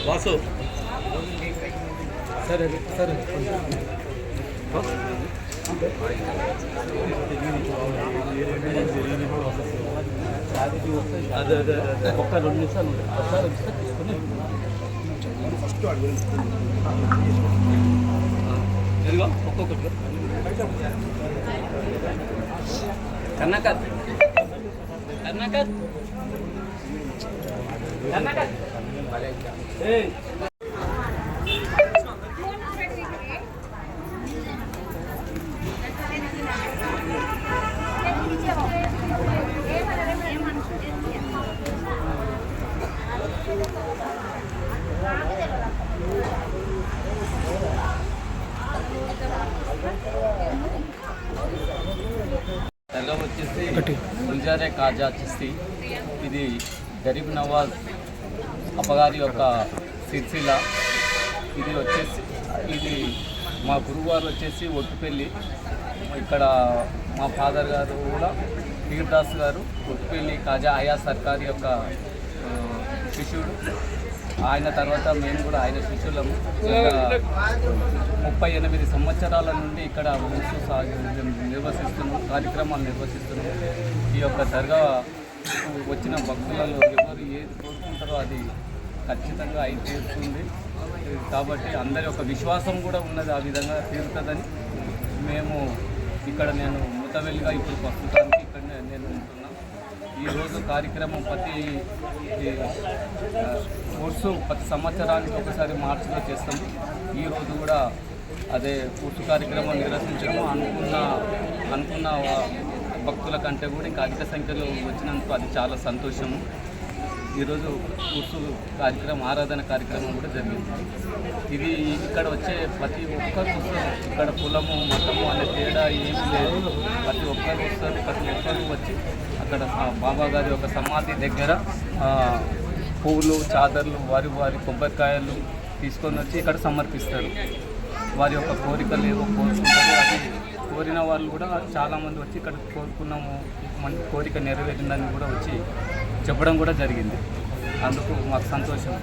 వాసు సరే సరే అదే అదే అదే ఒక్క 2 నిమిషాలు ఒకసారి తీసుకుని ఫస్ట్ ఇదిగో ఒక్కొక్కటి కర్ణాకర్ కర్ణాకర్ కర్ణాకర్ తెల్ల వచ్చేసి గుల్జారే కాజా చిస్తీ. ఇది గరీబ్ నవాజ్ అప్పగారి యొక్క సిరిసిల్ల. ఇది మా గురువుగారు వచ్చేసి ఒట్టుపల్లి. ఇక్కడ మా ఫాదర్ గారు కూడా పీర్దాస్ గారు ఒట్టుపల్లి కాజా ఆయా సర్కార్ యొక్క శిష్యుడు. ఆయన తర్వాత మేము కూడా ఆయన శిష్యులము. 38 సంవత్సరాల నుండి ఇక్కడ కార్యక్రమాలు నిర్వహిస్తున్నాం. ఈ యొక్క దర్గా వచ్చిన భక్తులలో ఎవరు ఏది కోరుకుంటారో అది ఖచ్చితంగా అయి తీరుతుంది. కాబట్టి అందరి యొక్క విశ్వాసం కూడా ఉన్నది, ఆ విధంగా తీరుతుందని మేము నేను ముతవెల్లిగా ఇప్పుడు ప్రస్తుతానికి ఇక్కడ నేను ఉంటున్నాను. ఈరోజు కార్యక్రమం ప్రతి సంవత్సరానికి ఒకసారి మార్చిలో చేస్తాము. ఈరోజు కూడా అదే కోర్సు కార్యక్రమం నిర్వహించడం అనుకున్న భక్తుల కంటే కూడా ఇంకా అధిక సంఖ్యలో వచ్చినందుకు అది చాలా సంతోషము. ఈరోజు కోర్సు కార్యక్రమం ఆరాధన కార్యక్రమం కూడా జరిగింది. ఇది ఇక్కడ వచ్చే ప్రతి ఒక్కరు వస్తారు. ఇక్కడ కులము మతము అనే తేడా ఏమి లేదు. ప్రతి ఒక్కరు వస్తారు. ప్రతి ఒక్కరు వచ్చి అక్కడ బాబా గారి యొక్క సమాధి దగ్గర పువ్వులు చాదర్లు వారి కొబ్బరికాయలు తీసుకొని వచ్చి ఇక్కడ సమర్పిస్తారు. వారి యొక్క కోరికలు ఏవో కోరుకుంటారు. అది కోరిన వాళ్ళు కూడా చాలామంది వచ్చి ఇక్కడ కోరుకున్నాము, మన కోరిక నెరవేరిందని కూడా వచ్చి చెప్పడం కూడా జరిగింది. అందుకు మాకు సంతోషం.